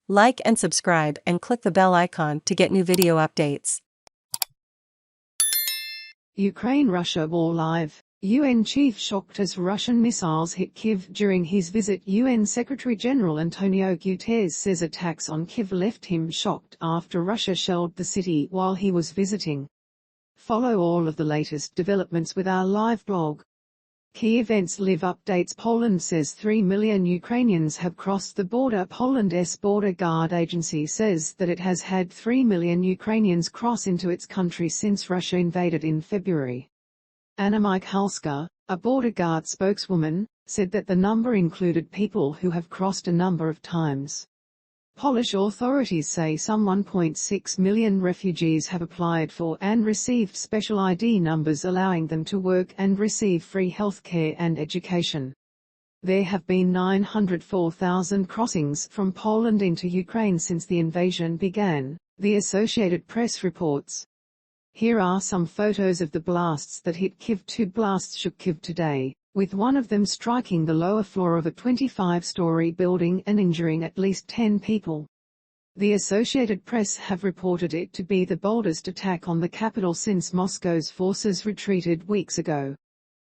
Like and subscribe and click the bell icon to get new video updates. Ukraine-Russia war live. UN chief shocked as Russian missiles hit Kyiv during his visit. UN Secretary-General Antonio Guterres says attacks on Kyiv left him shocked after Russia shelled the city while he was visiting. Follow all of the latest developments with our live blog. Key events live updates. Poland says 3 million Ukrainians have crossed the border. Poland's border guard agency says that it has had 3 million Ukrainians cross into its country since Russia invaded in February. Anna Michalska, a border guard spokeswoman, said that the number included people who have crossed a number of times. Polish authorities say some 1.6 million refugees have applied for and received special ID numbers allowing them to work and receive free health care and education. There have been 904,000 crossings from Poland into Ukraine since the invasion began, the Associated Press reports. Here are some photos of the blasts that hit Kyiv. 2 blasts shook Kyiv today, with one of them striking the lower floor of a 25-story building and injuring at least 10 people. The Associated Press have reported it to be the boldest attack on the capital since Moscow's forces retreated weeks ago.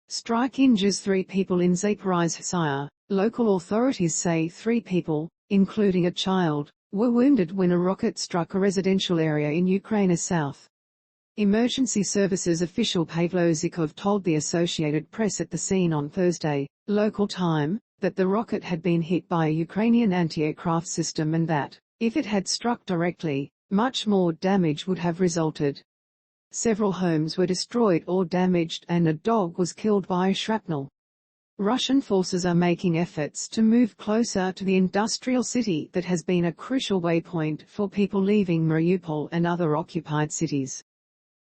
Strike injures 3 people in Zaporizhzhia. Local authorities say 3 people, including a child, were wounded when a rocket struck a residential area in Ukraine's south. Emergency services official Pavlo Zykov told the Associated Press at the scene on Thursday, local time, that the rocket had been hit by a Ukrainian anti-aircraft system and that, if it had struck directly, much more damage would have resulted. Several homes were destroyed or damaged and a dog was killed by shrapnel. Russian forces are making efforts to move closer to the industrial city that has been a crucial waypoint for people leaving Mariupol and other occupied cities.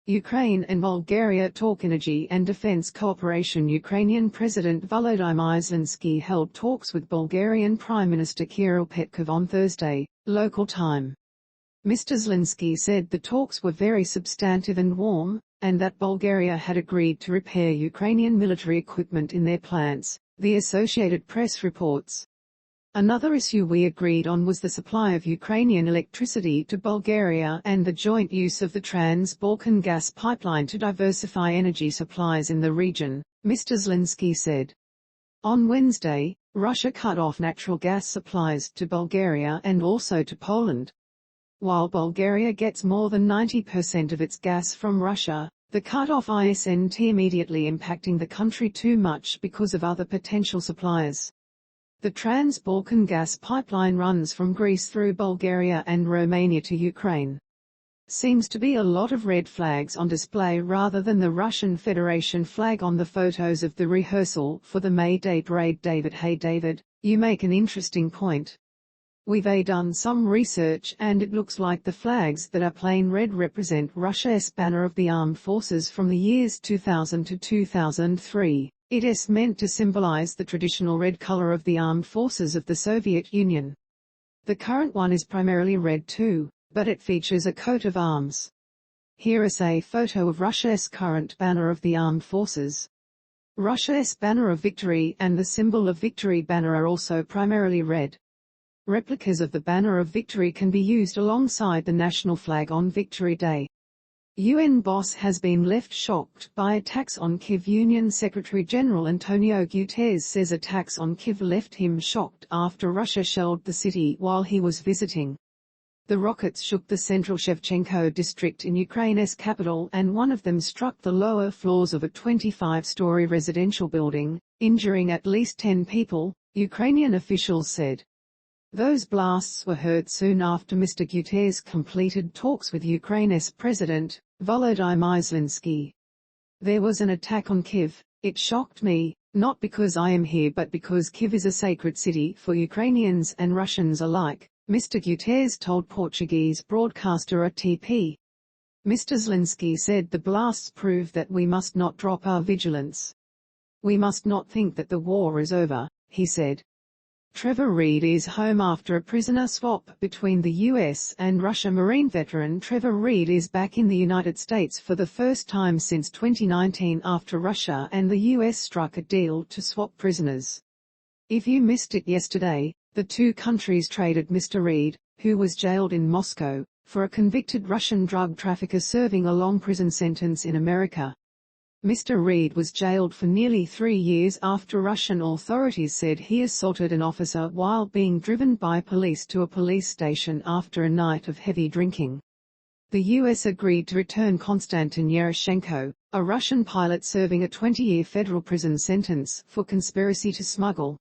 Ukraine and Bulgaria talk energy and defense cooperation. Ukrainian President Volodymyr Zelensky held talks with Bulgarian Prime Minister Kirill Petkov on Thursday, local time. Mr. Zelensky said the talks were very substantive and warm, and that Bulgaria had agreed to repair Ukrainian military equipment in their plants, the Associated Press reports. Another issue we agreed on was the supply of Ukrainian electricity to Bulgaria and the joint use of the Trans-Balkan gas pipeline to diversify energy supplies in the region, Mr. Zelensky said. On Wednesday, Russia cut off natural gas supplies to Bulgaria and also to Poland. While Bulgaria gets more than 90% of its gas from Russia, the cut-off isn't immediately impacting the country too much because of other potential suppliers. The Trans-Balkan gas pipeline runs from Greece through Bulgaria and Romania to Ukraine. Seems to be a lot of red flags on display rather than the Russian Federation flag on the photos of the rehearsal for the May Day parade. David: Hey David, you make an interesting point. We've done some research and it looks like the flags that are plain red represent Russia's banner of the armed forces from the years 2000 to 2003. It is meant to symbolize the traditional red color of the armed forces of the Soviet Union. The current one is primarily red too, but it features a coat of arms. Here is a photo of Russia's current banner of the armed forces. Russia's banner of victory and the symbol of victory banner are also primarily red. Replicas of the banner of victory can be used alongside the national flag on Victory Day. UN boss has been left shocked by attacks on Kyiv. UN Secretary-General Antonio Guterres says attacks on Kyiv left him shocked after Russia shelled the city while he was visiting. The rockets shook the central Shevchenko district in Ukraine's capital and one of them struck the lower floors of a 25-story residential building, injuring at least 10 people, Ukrainian officials said. Those blasts were heard soon after Mr. Guterres completed talks with Ukraine's President, Volodymyr Zelensky. There was an attack on Kyiv. It shocked me, not because I am here but because Kyiv is a sacred city for Ukrainians and Russians alike, Mr. Guterres told Portuguese broadcaster RTP. Mr. Zelensky said the blasts prove that we must not drop our vigilance. We must not think that the war is over, he said. Trevor Reed is home after a prisoner swap between the US and Russia. Marine veteran Trevor Reed is back in the United States for the first time since 2019 after Russia and the US struck a deal to swap prisoners. If you missed it yesterday, the two countries traded. Mr. Reed, who was jailed in Moscow, for a convicted Russian drug trafficker serving a long prison sentence in America. Mr. Reed was jailed for nearly 3 years after Russian authorities said he assaulted an officer while being driven by police to a police station after a night of heavy drinking. The U.S. agreed to return Konstantin Yeroshenko, a Russian pilot serving a 20-year federal prison sentence for conspiracy to smuggle